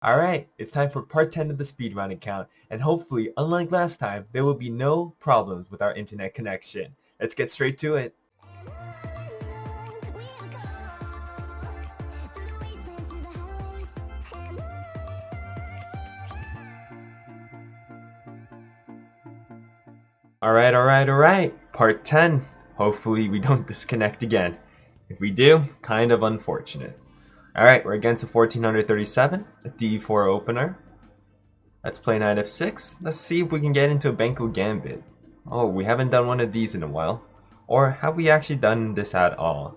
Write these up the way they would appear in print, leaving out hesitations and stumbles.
Alright, it's time for part 10 of the speedrun account, and hopefully, unlike last time, there will be no problems with our internet connection. Let's get straight to it. Alright. Part 10. Hopefully we don't disconnect again. If we do, kind of unfortunate. Alright, we're against a 1437, a d4 opener. Let's play knight f6. Let's see if we can get into a Banco gambit. Oh, we haven't done one of these in a while. Or have we actually done this at all?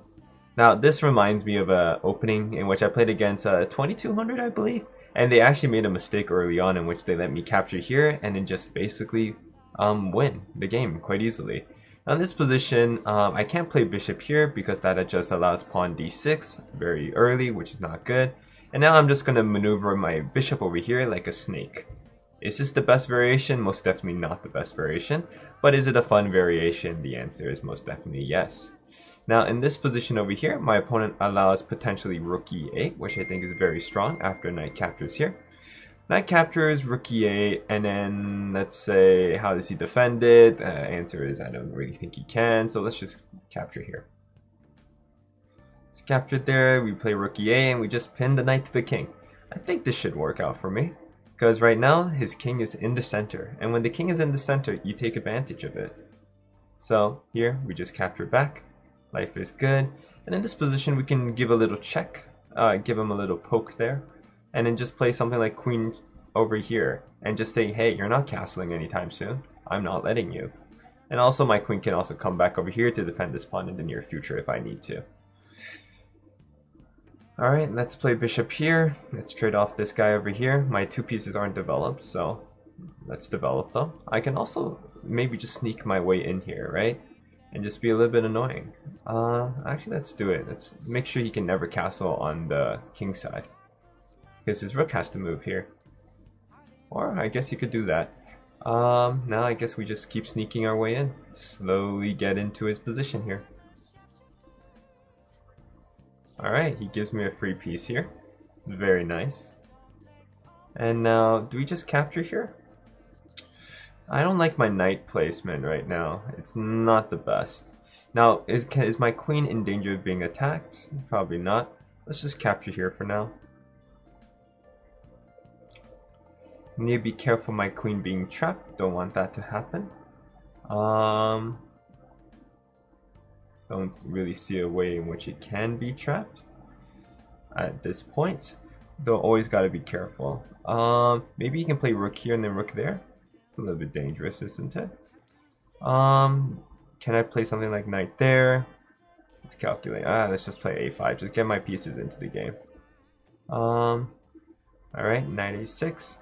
Now, this reminds me of an opening in which I played against 2200, I believe. And they actually made a mistake early on in which they let me capture here and then just basically win the game quite easily. Now in this position, I can't play bishop here because that just allows pawn d6 very early, which is not good. And now I'm just going to maneuver my bishop over here like a snake. Is this the best variation? Most definitely not the best variation. But is it a fun variation? The answer is most definitely yes. Now in this position over here, my opponent allows potentially rook e8, which I think is very strong after knight captures here. Knight captures, rook e8, and then let's say, how does he defend it? Answer is I don't really think he can, so let's just capture here. It's captured there, we play rook e8, and we just pin the knight to the king. I think this should work out for me, because right now his king is in the center, and when the king is in the center, you take advantage of it. So here, we just capture back, life is good, and in this position we can give a little check, give him a little poke there. And then just play something like queen over here and just say, hey, you're not castling anytime soon. I'm not letting you. And also my queen can also come back over here to defend this pawn in the near future if I need to. Alright, let's play bishop here. Let's trade off this guy over here. My two pieces aren't developed, so let's develop them. I can also maybe just sneak my way in here, right? And just be a little bit annoying. Actually, let's do it. Let's make sure he can never castle on the king side, because his rook has to move here. Or I guess you could do that. Now I guess we just keep sneaking our way in. Slowly get into his position here. Alright, he gives me a free piece here. It's very nice. And now, do we just capture here? I don't like my knight placement right now. It's not the best. Now, is my queen in danger of being attacked? Probably not. Let's just capture here for now. Need to be careful my queen being trapped. Don't want that to happen. Don't really see a way in which it can be trapped at this point. Though always gotta be careful. Maybe you can play rook here and then rook there. It's a little bit dangerous, isn't it? Can I play something like knight there? Let's calculate. Let's just play a5. Just get my pieces into the game. Alright, knight a6.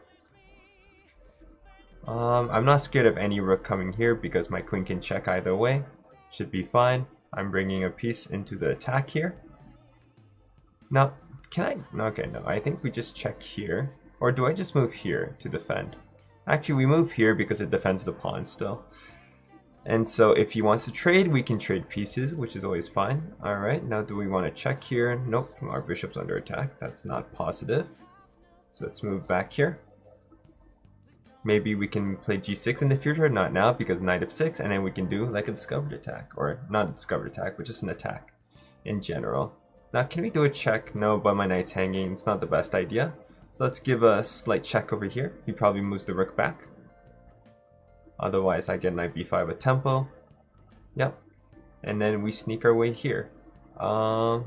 I'm not scared of any rook coming here because my queen can check either way. Should be fine. I'm bringing a piece into the attack here. Now, can I? Okay, no. I think we just check here. Or do I just move here to defend? Actually, we move here because it defends the pawn still. And so if he wants to trade, we can trade pieces, which is always fine. Alright, now do we want to check here? Nope, our bishop's under attack. That's not positive. So let's move back here. Maybe we can play g6 in the future, not now because knight f6, and then we can do like a discovered attack, or not a discovered attack, but just an attack in general. Now can we do a check? No, but my knight's hanging, it's not the best idea. So let's give a slight check over here. He probably moves the rook back. Otherwise I get knight b5 with tempo. Yep. And then we sneak our way here. Or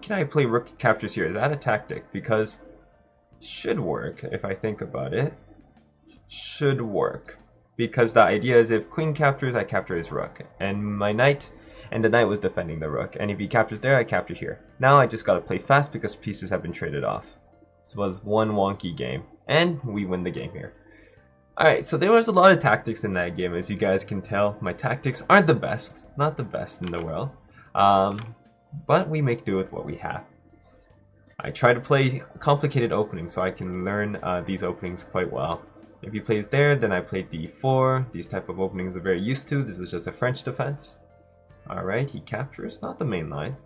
can I play rook captures here? Is that a tactic? Because should work if I think about it. Should work. Because the idea is if queen captures, I capture his rook. And my knight, and the knight was defending the rook. And if he captures there, I capture here. Now I just gotta play fast because pieces have been traded off. This was one wonky game. And we win the game here. Alright, so there was a lot of tactics in that game, as you guys can tell. My tactics aren't the best. Not the best in the world. But we make do with what we have. I try to play complicated openings so I can learn these openings quite well. If he plays there, then I play d4. These type of openings are very used to. This is just a French defense. Alright, he captures, not the main line.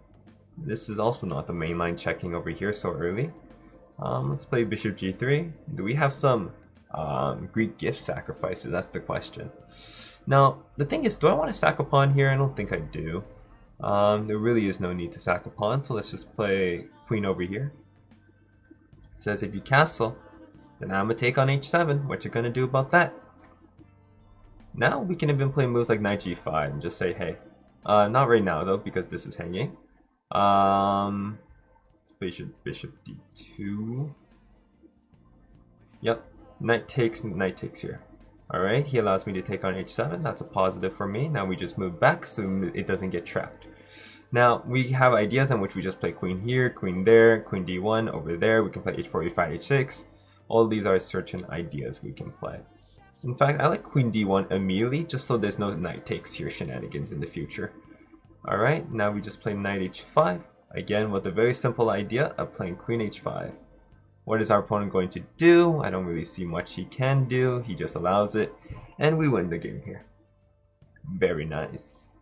This is also not the main line checking over here so early. Let's play bishop g3. Do we have some Greek gift sacrifices? That's the question. Now, the thing is, do I want to sack a pawn here? I don't think I do. There really is no need to sack a pawn, so let's just play queen over here. It says if you castle, then I'm going to take on h7. What you going to do about that? Now we can even play moves like knight g5 and just say, hey. Not right now, though, because this is hanging. Let's play bishop d2. Yep, knight takes here. Alright, he allows me to take on h7. That's a positive for me. Now we just move back so it doesn't get trapped. Now we have ideas in which we just play queen here, queen there, queen d1 over there. We can play h4, h5, h6. All these are certain ideas we can play. In fact, I like queen d1 immediately just so there's no knight takes here shenanigans in the future. Alright, now we just play knight h5. Again, with a very simple idea of playing queen h5. What is our opponent going to do? I don't really see much he can do. He just allows it. And we win the game here. Very nice.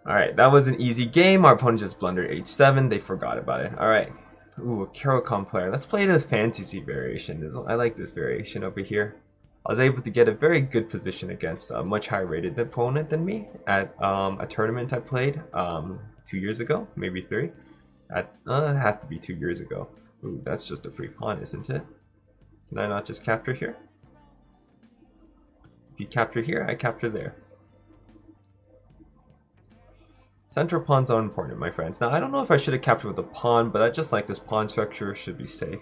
Alright, that was an easy game. Our opponent just blundered h7. They forgot about it. Alright. Ooh, a Carocom player. Let's play the fantasy variation. I like this variation over here. I was able to get a very good position against a much higher rated opponent than me at a tournament I played 2 years ago, maybe 3. It has to be 2 years ago. Ooh, that's just a free pawn, isn't it? Can I not just capture here? If you capture here, I capture there. Central pawns are important, my friends. Now, I don't know if I should have captured with a pawn, but I just like this pawn structure. Should be safe.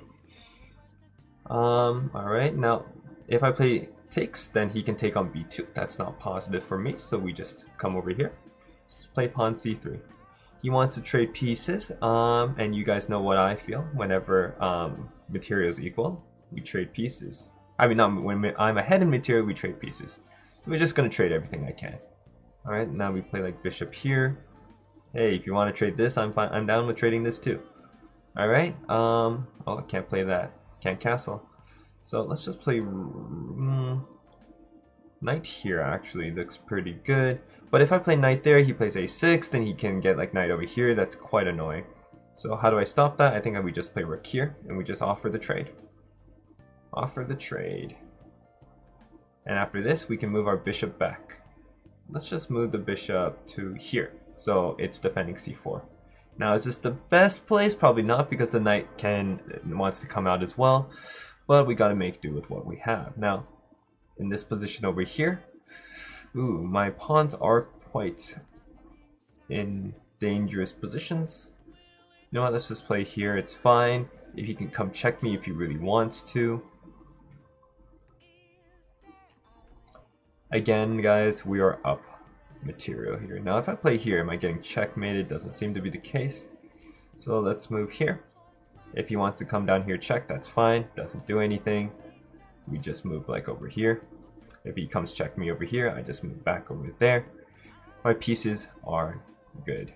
Alright, now, if I play takes, then he can take on b2. That's not positive for me, so we just come over here. Just play pawn c3. He wants to trade pieces, and you guys know what I feel. Whenever material is equal, we trade pieces. I mean, not when I'm ahead in material, we trade pieces. So we're just going to trade everything I can. Alright, now we play like bishop here. Hey, if you want to trade this, I'm fine. I'm down with trading this too. Alright, oh, I can't play that. Can't castle. So let's just play knight here, actually. Looks pretty good. But if I play knight there, he plays a6, then he can get like knight over here. That's quite annoying. So how do I stop that? I think we just play rook here, and we just offer the trade. Offer the trade. And after this, we can move our bishop back. Let's just move the bishop to here. So it's defending c4. Now, is this the best place? Probably not, because the knight wants to come out as well. But we got to make do with what we have. Now, in this position over here, ooh, my pawns are quite in dangerous positions. You know what, let's just play here, it's fine. If he can come check me if he really wants to. Again, guys, we are up material here. Now, if I play here, am I getting checkmated? Doesn't seem to be the case. So let's move here. If he wants to come down here check, that's fine. Doesn't do anything. We just move like over here. If he comes check me over here, I just move back over there. My pieces are good.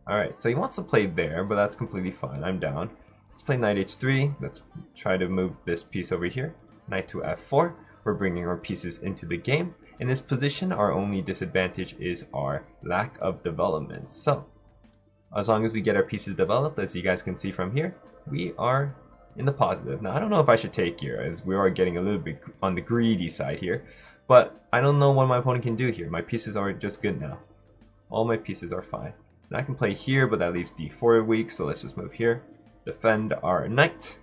Alright, so he wants to play there, but that's completely fine. I'm down. Let's play knight h3. Let's try to move this piece over here. Knight to f4. We're bringing our pieces into the game. In this position, our only disadvantage is our lack of development. So, as long as we get our pieces developed, as you guys can see from here, we are in the positive. Now, I don't know if I should take here, as we are getting a little bit on the greedy side here. But I don't know what my opponent can do here. My pieces are just good now. All my pieces are fine. And I can play here, but that leaves d4 weak, so let's just move here. Defend our knight.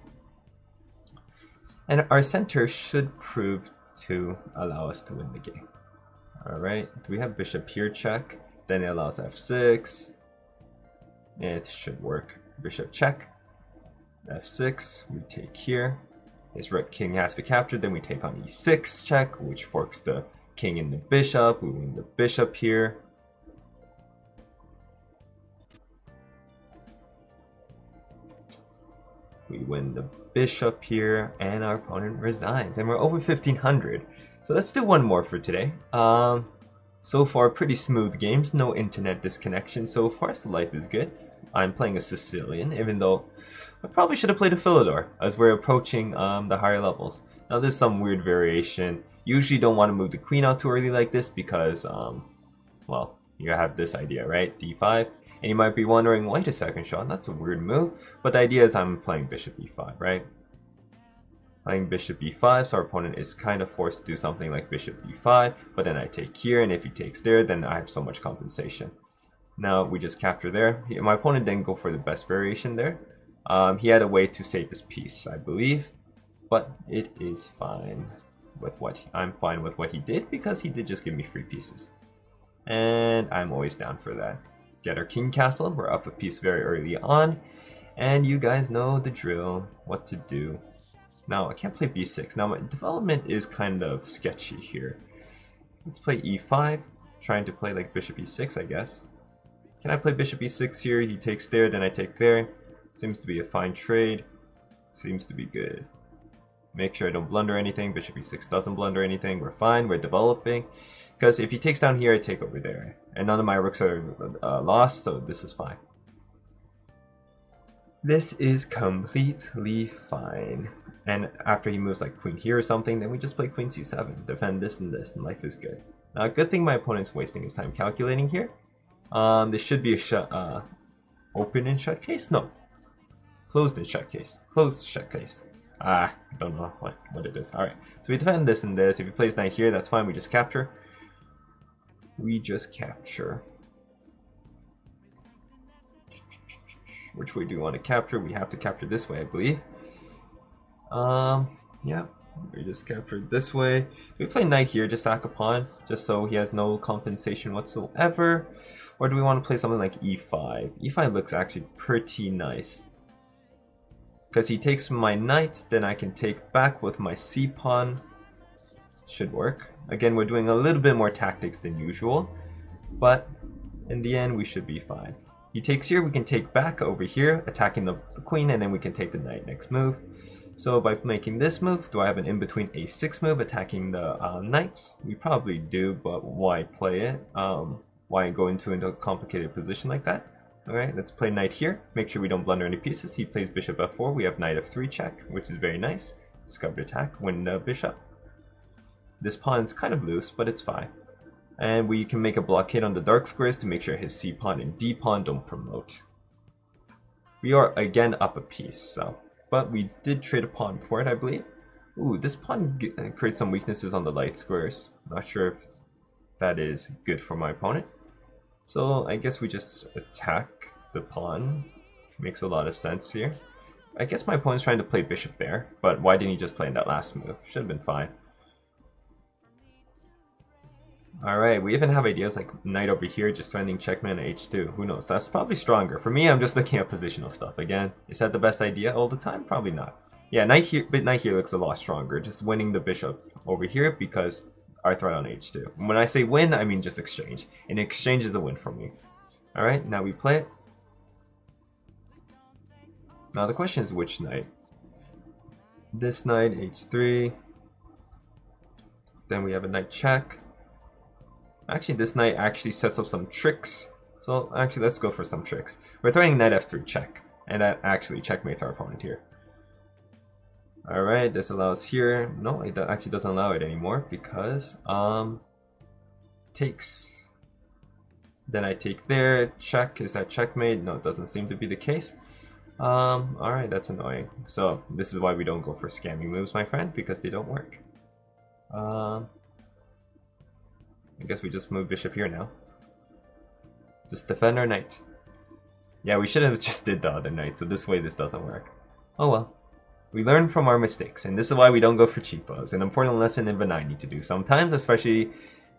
And our center should prove to allow us to win the game. Alright, do we have bishop here check? Then it allows f6. It should work. Bishop check. f6, we take here. His rook king has to capture, then we take on e6 check, which forks the king and the bishop. We win the bishop here. We win the bishop here, and our opponent resigns. And we're over 1500. So let's do one more for today. So far, pretty smooth games. No internet disconnection so far, so life is good. I'm playing a Sicilian, even though I probably should have played a Philidor, as we're approaching the higher levels. Now, there's some weird variation. Usually don't want to move the queen out too early like this because, well, you have this idea, right? d5. And you might be wondering, wait a second, Sean, that's a weird move. But the idea is I'm playing bishop e5, right? Playing bishop e5, so our opponent is kind of forced to do something like bishop e5, but then I take here, and if he takes there, then I have so much compensation. Now we just capture there. My opponent didn't go for the best variation there. He had a way to save his piece, I believe, but it is fine with I'm fine with what he did, because he did just give me free pieces. And I'm always down for that. Get our king castle, we're up a piece very early on, and you guys know the drill, what to do. Now I can't play b6. Now my development is kind of sketchy here. Let's play e5, trying to play like bishop e6, I guess. Can I play bishop e6 here? He takes there, then I take there. Seems to be a fine trade. Seems to be good. Make sure I don't blunder anything. Bishop e6 doesn't blunder anything. We're fine. We're developing. Because if he takes down here, I take over there. And none of my rooks are lost, so this is fine. This is completely fine. And after he moves like queen here or something, then we just play queen c7. Defend this, and life is good. Now, a good thing my opponent's wasting his time calculating here. This should be a open in shut case? No. Closed in shut case. Closed shut case. Don't know what it is. Alright, so we defend this and this. If he plays knight here, that's fine. We just capture. We just capture. Which way do we want to capture? We have to capture this way, I believe. Yeah. We just captured this way. Do we play knight here, just sack a pawn, just so he has no compensation whatsoever? Or do we want to play something like e5? e5 looks actually pretty nice. Because he takes my knight, then I can take back with my c-pawn. Should work. Again, we're doing a little bit more tactics than usual, but in the end we should be fine. He takes here, we can take back over here, attacking the queen, and then we can take the knight next move. So by making this move, do I have an in-between a6 move attacking the knights? We probably do, but why play it? Why go into a complicated position like that? Alright, let's play knight here. Make sure we don't blunder any pieces. He plays bishop f4. We have knight f3 check, which is very nice. Discovered attack, win the bishop. This pawn's kind of loose, but it's fine. And we can make a blockade on the dark squares to make sure his c-pawn and d-pawn don't promote. We are again up a piece, so... But we did trade a pawn for it, I believe. Ooh, this pawn creates some weaknesses on the light squares. Not sure if that is good for my opponent. So I guess we just attack the pawn. Makes a lot of sense here. I guess my opponent's trying to play bishop there, but why didn't he just play in that last move? Should have been fine. Alright, we even have ideas like knight over here, just threatening checkmate on h2. Who knows? That's probably stronger. For me, I'm just looking at positional stuff. Again, is that the best idea all the time? Probably not. Yeah, knight here looks a lot stronger. Just winning the bishop over here because our threat on h2. When I say win, I mean just exchange. And exchange is a win for me. Alright, now we play it. Now the question is which knight? This knight, h3. Then we have a knight check. Actually, this knight actually sets up some tricks. So actually, let's go for some tricks. We're threatening knight f3 check. And that actually checkmates our opponent here. Alright, this allows here. No, it actually doesn't allow it anymore because takes. Then I take there, check. Is that checkmate? No, it doesn't seem to be the case. Alright, that's annoying. So this is why we don't go for scamming moves, my friend, because they don't work. I guess we just move bishop here now. Just defend our knight. Yeah, we should have just did the other knight, so this way this doesn't work. Oh well. We learn from our mistakes, and this is why we don't go for cheapos. An important lesson even I need to do sometimes, especially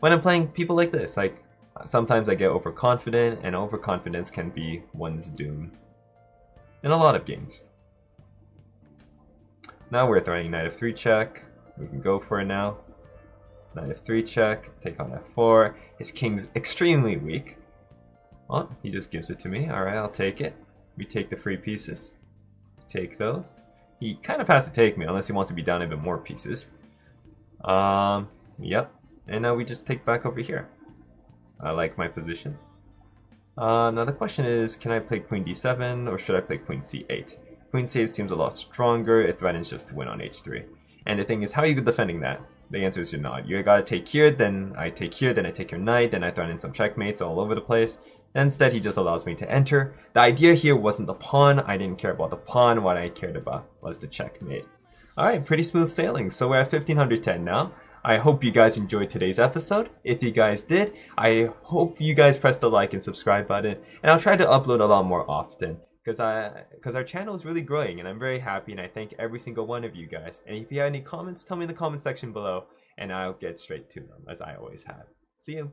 when I'm playing people like this. Like, sometimes I get overconfident, and overconfidence can be one's doom. In a lot of games. Now we're threatening knight f3 check. We can go for it now. Knight f3 check, take on f4. His king's extremely weak. Well, he just gives it to me. Alright, I'll take it. We take the free pieces. Take those. He kind of has to take me unless he wants to be down even more pieces. Yep. And now we just take back over here. I like my position. Now the question is, can I play queen d7 or should I play queen c8? Queen c8 seems a lot stronger. It threatens just to win on h3. And the thing is, how are you defending that? The answer is you're not. You gotta take here, then I take here, then I take your knight, then I throw in some checkmates all over the place. Instead, he just allows me to enter. The idea here wasn't the pawn. I didn't care about the pawn. What I cared about was the checkmate. Alright, pretty smooth sailing. So we're at 1510 now. I hope you guys enjoyed today's episode. If you guys did, I hope you guys press the like and subscribe button. And I'll try to upload a lot more often. Because our channel is really growing and I'm very happy and I thank every single one of you guys. And if you have any comments, tell me in the comment section below and I'll get straight to them as I always have. See you.